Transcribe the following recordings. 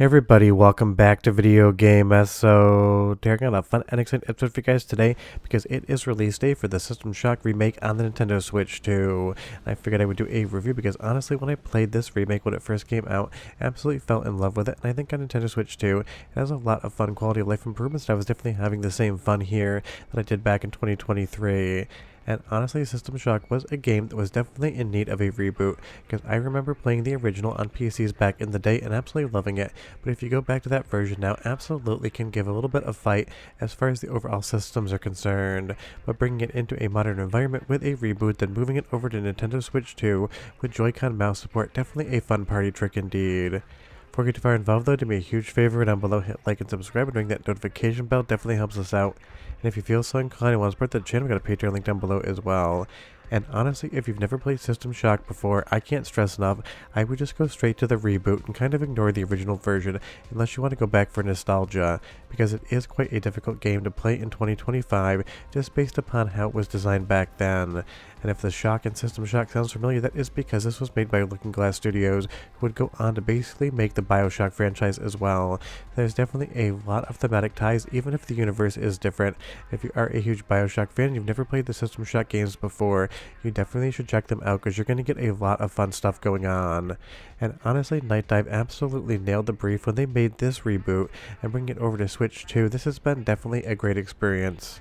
Hey everybody, welcome back to Video Game So I got a fun and exciting episode for you guys today because it is release day for the System Shock Remake on the Nintendo Switch 2. I figured I would do a review because honestly when I played this remake when it first came out, I absolutely fell in love with it, and I think on Nintendo Switch 2 it has a lot of fun quality of life improvements, and I was definitely having the same fun here that I did back in 2023. And honestly, System Shock was a game that was definitely in need of a reboot, because I remember playing the original on PCs back in the day and absolutely loving it. But if you go back to that version now, absolutely can give a little bit of fight as far as the overall systems are concerned. But bringing it into a modern environment with a reboot, then moving it over to Nintendo Switch 2 with Joy-Con mouse support, definitely a fun party trick indeed. Before we get too far involved though, do me a huge favor down below, hit like and subscribe, and ring that notification bell definitely helps us out. And if you feel so inclined and want to support the channel, we got a Patreon link down below as well. And honestly, if you've never played System Shock before, I can't stress enough, I would just go straight to the reboot and kind of ignore the original version unless you want to go back for nostalgia, because it is quite a difficult game to play in 2025 just based upon how it was designed back then. And if the Shock and System Shock sounds familiar, that is because this was made by Nightdive Studios, who would go on to basically make the Bioshock franchise as well. There's definitely a lot of thematic ties, even if the universe is different. If you are a huge Bioshock fan and you've never played the System Shock games before, you definitely should check them out because you're going to get a lot of fun stuff going on. And honestly, Nightdive absolutely nailed the brief when they made this reboot and bringing it over to Switch 2. This has been definitely a great experience.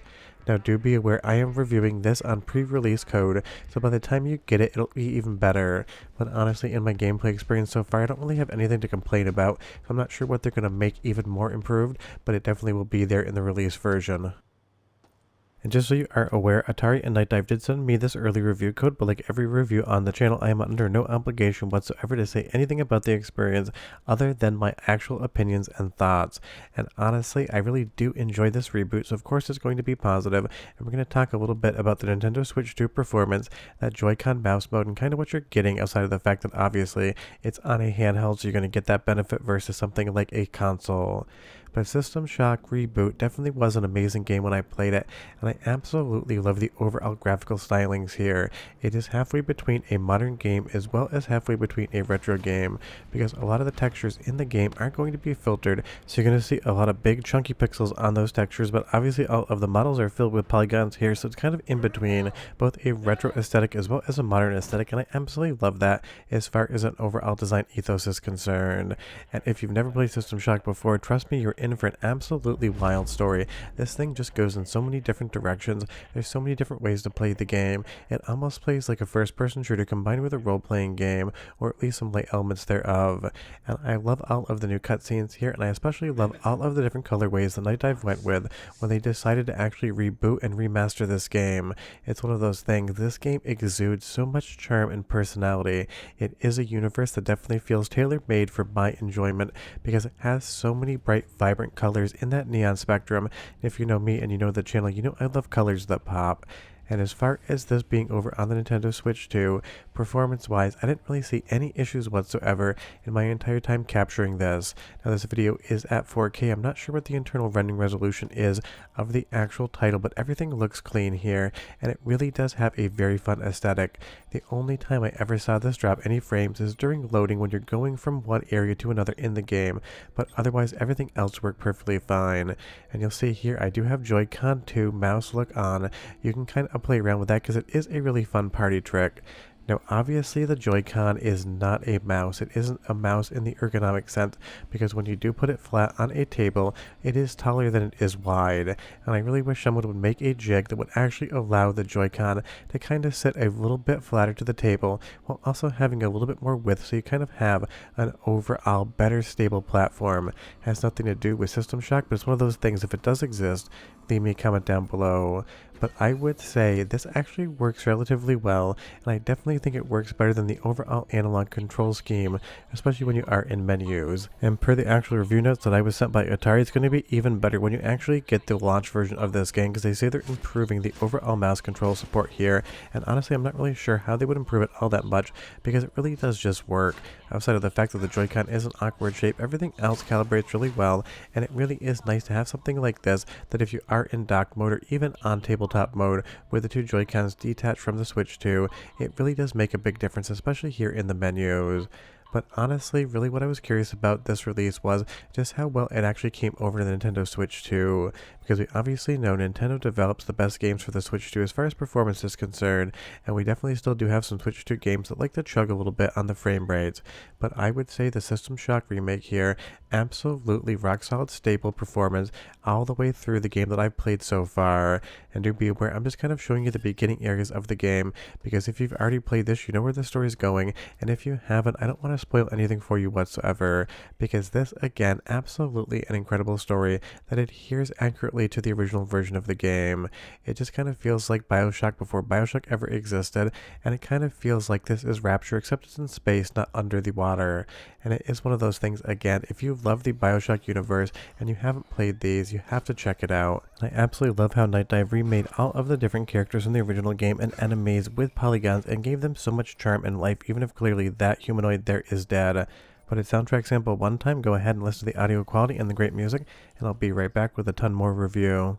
Now do be aware I am reviewing this on pre-release code, so by the time you get it, it'll be even better. But honestly, in my gameplay experience so far, I don't really have anything to complain about, so I'm not sure what they're going to make even more improved, but it definitely will be there in the release version. And just so you are aware, Atari and Nightdive did send me this early review code, but like every review on the channel, I am under no obligation whatsoever to say anything about the experience other than my actual opinions and thoughts. And honestly, I really do enjoy this reboot, so of course it's going to be positive, and we're going to talk a little bit about the Nintendo Switch 2 performance, that Joy-Con mouse mode, and kind of what you're getting outside of the fact that obviously it's on a handheld, so you're going to get that benefit versus something like a console. But System Shock Reboot definitely was an amazing game when I played it, and I absolutely love the overall graphical stylings here. It is halfway between a modern game as well as halfway between a retro game, because a lot of the textures in the game aren't going to be filtered, so you're going to see a lot of big chunky pixels on those textures, but obviously all of the models are filled with polygons here, so it's kind of in between both a retro aesthetic as well as a modern aesthetic, and I absolutely love that as far as an overall design ethos is concerned. And if you've never played System Shock before, trust me, you're in for an absolutely wild story. This thing just goes in so many different directions. There's so many different ways to play the game. It almost plays like a first-person shooter combined with a role-playing game, or at least some light elements thereof. And I love all of the new cutscenes here, and I especially love all of the different colorways that Nightdive went with when they decided to actually reboot and remaster this game. It's one of those things. This game exudes so much charm and personality. It is a universe that definitely feels tailor-made for my enjoyment because it has so many bright, vibrant colors in that neon spectrum. If you know me and you know the channel, you know I love colors that pop. And as far as this being over on the Nintendo Switch 2, performance-wise, I didn't really see any issues whatsoever in my entire time capturing this. Now this video is at 4K. I'm not sure what the internal rendering resolution is of the actual title, but everything looks clean here, and it really does have a very fun aesthetic. The only time I ever saw this drop any frames is during loading when you're going from one area to another in the game, but otherwise everything else worked perfectly fine. And you'll see here I do have Joy-Con 2 mouse look on. You can kind of play around with that because it is a really fun party trick. Now obviously the Joy-Con is not a mouse. It isn't a mouse in the ergonomic sense, because when you do put it flat on a table, it is taller than it is wide. And I really wish someone would make a jig that would actually allow the Joy-Con to kind of sit a little bit flatter to the table while also having a little bit more width, so you kind of have an overall better stable platform. It has nothing to do with System Shock, but it's one of those things. If it does exist, leave me a comment down below. But I would say this actually works relatively well, and I definitely think it works better than the overall analog control scheme, especially when you are in menus. And per the actual review notes that I was sent by Atari, it's going to be even better when you actually get the launch version of this game, because they say they're improving the overall mouse control support here, and honestly I'm not really sure how they would improve it all that much, because it really does just work. Outside of the fact that the Joy-Con is an awkward shape, everything else calibrates really well, and it really is nice to have something like this that if you are in dock mode or even on tabletop mode with the two Joy-Cons detached from the Switch 2, it really does make a big difference, especially here in the menus. But honestly, really what I was curious about this release was just how well it actually came over to the Nintendo Switch 2, because we obviously know Nintendo develops the best games for the Switch 2 as far as performance is concerned, and we definitely still do have some Switch 2 games that like to chug a little bit on the frame rates. But I would say the System Shock Remake here, absolutely rock solid stable performance all the way through the game that I've played so far. And do be aware, I'm just kind of showing you the beginning areas of the game, because if you've already played this, you know where the story is going, and if you haven't, I don't want to spoil anything for you whatsoever, because this, again, absolutely an incredible story that adheres accurately to the original version of the game. It just kind of feels like Bioshock before Bioshock ever existed, and it kind of feels like this is Rapture, except it's in space, not under the water. And it is one of those things, again, if you love the Bioshock universe and you haven't played these, you have to check it out. And I absolutely love how Nightdive remade all of the different characters in the original game and enemies with polygons and gave them so much charm and life, even if clearly that humanoid there is dead. But it's soundtrack sample one time, go ahead and listen to the audio quality and the great music, and I'll be right back with a ton more review.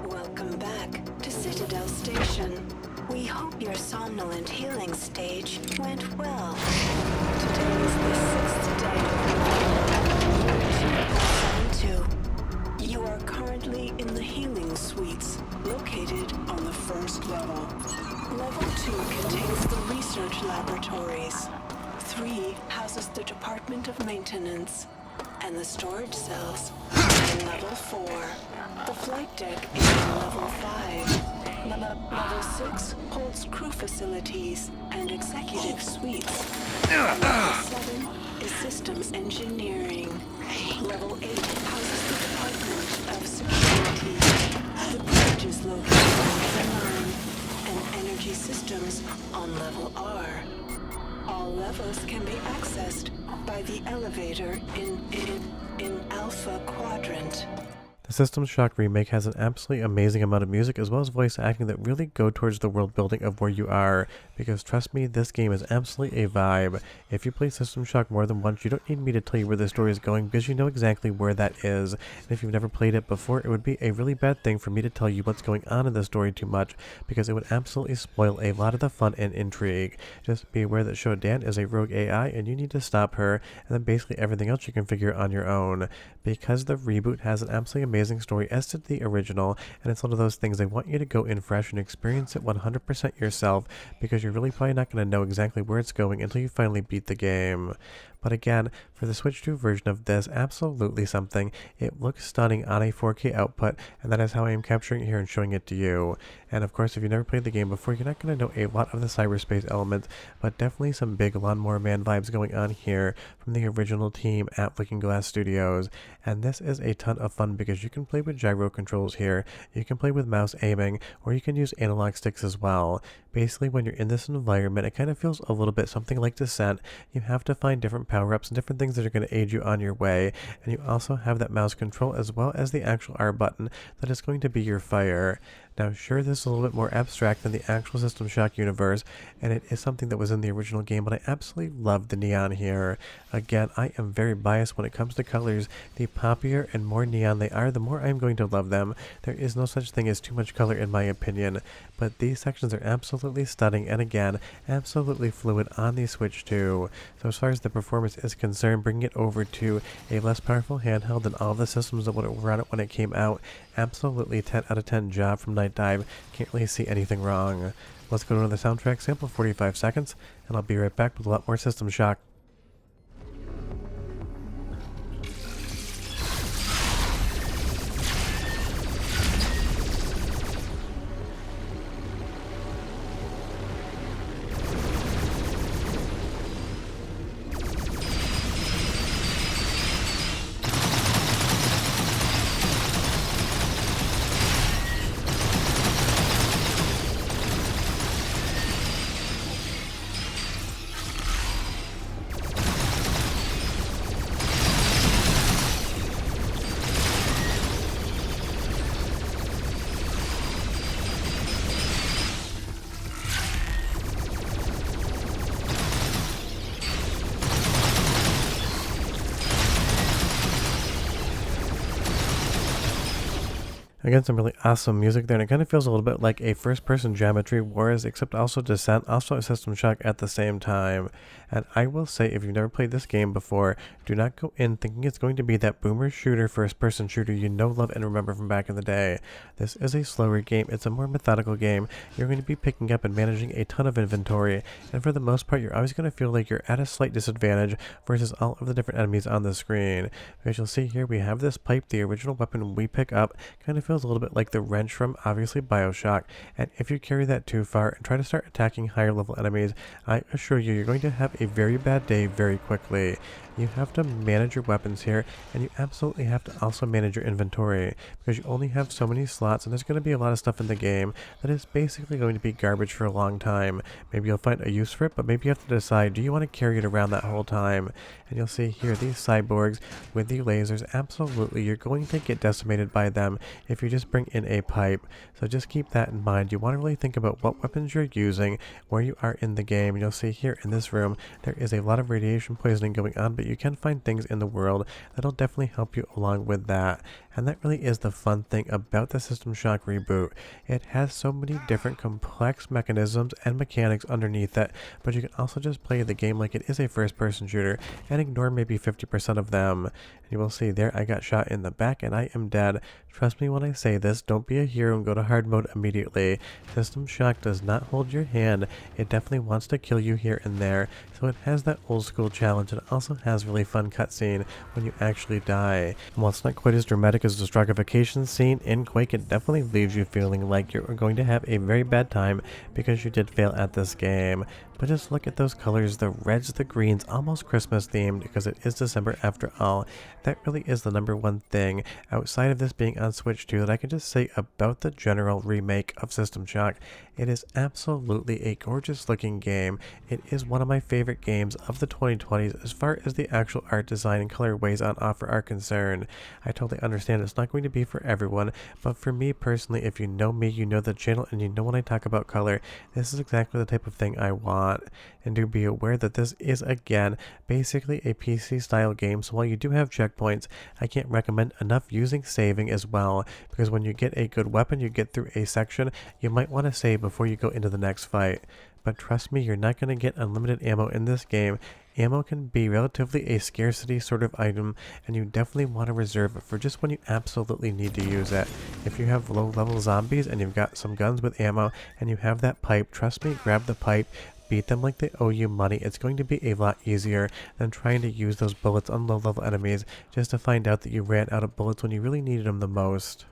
Welcome back to Citadel Station. We hope your somnolent healing stage went well. Today is the 6th day of 2.72. You are currently in the healing suites, located on the 1st level. Level 2 contains the research laboratories. 3 houses the Department of Maintenance, and the storage cells are in level 4. The flight deck is in level 5. Level 6 holds crew facilities and executive suites. Level 7 is systems engineering. Level 8 houses the Department of Security. The bridge is located on level 9, and energy systems on level R. All levels can be accessed by the elevator in Alpha Quadrant. The System Shock Remake has an absolutely amazing amount of music as well as voice acting that really go towards the world building of where you are, because trust me, this game is absolutely a vibe. If you play System Shock more than once, you don't need me to tell you where the story is going, because you know exactly where that is. And if you've never played it before, it would be a really bad thing for me to tell you what's going on in the story too much, because it would absolutely spoil a lot of the fun and intrigue. Just be aware that Shodan is a rogue AI and you need to stop her, and then basically everything else you can figure on your own. Because the reboot has an absolutely amazing story as did the original, and it's one of those things I want you to go in fresh and experience it 100% yourself, because you're really probably not going to know exactly where it's going until you finally beat the game. But again, for the Switch 2 version of this, absolutely something. It looks stunning on a 4K output, and that is how I am capturing it here and showing it to you. And of course, if you've never played the game before, you're not going to know a lot of the cyberspace elements, but definitely some big Lawnmower Man vibes going on here from the original team at Lookingglass Studios. And this is a ton of fun because you can play with gyro controls here, you can play with mouse aiming, or you can use analog sticks as well. Basically, when you're in this environment, it kind of feels a little bit something like Descent. You have to find different power-ups and different things that are going to aid you on your way, and you also have that mouse control as well as the actual R button that is going to be your fire. Now, sure, this is a little bit more abstract than the actual System Shock universe, and it is something that was in the original game, but I absolutely love the neon here. Again, I am very biased when it comes to colors. The poppier and more neon they are, the more I'm going to love them. There is no such thing as too much color in my opinion, but these sections are absolutely stunning, and again, absolutely fluid on the Switch 2. So as far as the performance is concerned, bringing it over to a less powerful handheld than all the systems that were on it when it came out, absolutely 10 out of 10 job from Nightdive. Can't really see anything wrong. Let's go to another soundtrack sample, 45 seconds, and I'll be right back with a lot more System Shock. Again, some really awesome music there, and it kind of feels a little bit like a first-person Geometry Wars, except also Descent, also a System Shock at the same time. And I will say, if you've never played this game before, do not go in thinking it's going to be that boomer shooter, first-person shooter you know, love, and remember from back in the day. This is a slower game. It's a more methodical game. You're going to be picking up and managing a ton of inventory, and for the most part, you're always going to feel like you're at a slight disadvantage versus all of the different enemies on the screen. Because you'll see here, we have this pipe, the original weapon we pick up, kind of feels a little bit like the wrench from obviously Bioshock, and if you carry that too far and try to start attacking higher level enemies, I assure you, you're going to have a very bad day very quickly. You have to manage your weapons here, and you absolutely have to also manage your inventory, because you only have so many slots, and there's going to be a lot of stuff in the game that is basically going to be garbage for a long time. Maybe you'll find a use for it, but maybe you have to decide, do you want to carry it around that whole time? And you'll see here, these cyborgs with the lasers, absolutely, you're going to get decimated by them if you just bring in a pipe. So just keep that in mind. You want to really think about what weapons you're using, where you are in the game. You'll see here in this room, there is a lot of radiation poisoning going on, but you can find things in the world that'll definitely help you along with that. And that really is the fun thing about the System Shock reboot. It has so many different complex mechanisms and mechanics underneath it, but you can also just play the game like it is a first-person shooter and ignore maybe 50% of them. And you will see there, I got shot in the back and I am dead. Trust me when I say this, don't be a hero and go to hard mode immediately. System Shock does not hold your hand. It definitely wants to kill you here and there, so it has that old school challenge, and it also has really fun cutscene when you actually die. And while it's not quite as dramatic as the Stratification scene in Quake, it definitely leaves you feeling like you're going to have a very bad time because you did fail at this game. But just look at those colors, the reds, the greens, almost Christmas themed because it is December after all. That really is the number one thing outside of this being on Switch 2 that I can just say about the general remake of System Shock. It is absolutely a gorgeous looking game. It is one of my favorite games of the 2020s as far as the actual art design and colorways on offer are concerned. I totally understand it's not going to be for everyone, but for me personally, if you know me, you know the channel, and you know when I talk about color, this is exactly the type of thing I want. And do be aware that this is, again, basically a PC style game, so while you do have checkpoints, I can't recommend enough using saving as well, because when you get a good weapon, you get through a section, you might want to save before you go into the next fight. But trust me, you're not going to get unlimited ammo in this game. Ammo can be relatively a scarcity sort of item, and you definitely want to reserve it for just when you absolutely need to use it. If you have low level zombies and you've got some guns with ammo and you have that pipe, trust me, grab the pipe, beat them like they owe you money. It's going to be a lot easier than trying to use those bullets on low level enemies just to find out that you ran out of bullets when you really needed them the most.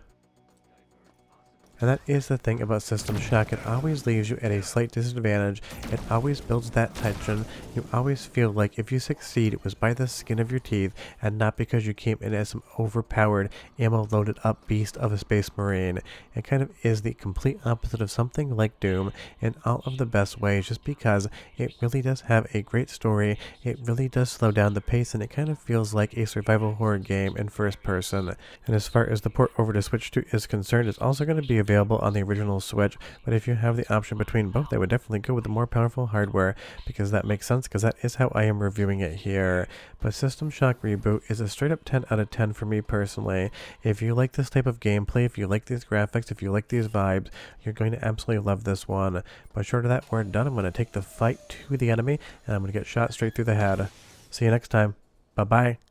And that is the thing about System Shock. It always leaves you at a slight disadvantage. It always builds that tension. You always feel like if you succeed, it was by the skin of your teeth and not because you came in as some overpowered, ammo-loaded up beast of a space marine. It kind of is the complete opposite of something like Doom in all of the best ways, just because it really does have a great story. It really does slow down the pace, and it kind of feels like a survival horror game in first person. And as far as the port over to Switch 2 is concerned, it's also going to be available on the original Switch, but if you have the option between both, I would definitely go with the more powerful hardware, because that makes sense, because that is how I am reviewing it here. But System Shock Reboot is a straight up 10 out of 10 for me personally. If you like this type of gameplay, if you like these graphics, if you like these vibes, you're going to absolutely love this one. But short of that, we're done. I'm going to take the fight to the enemy, and I'm going to get shot straight through the head. See you next time. Bye-bye.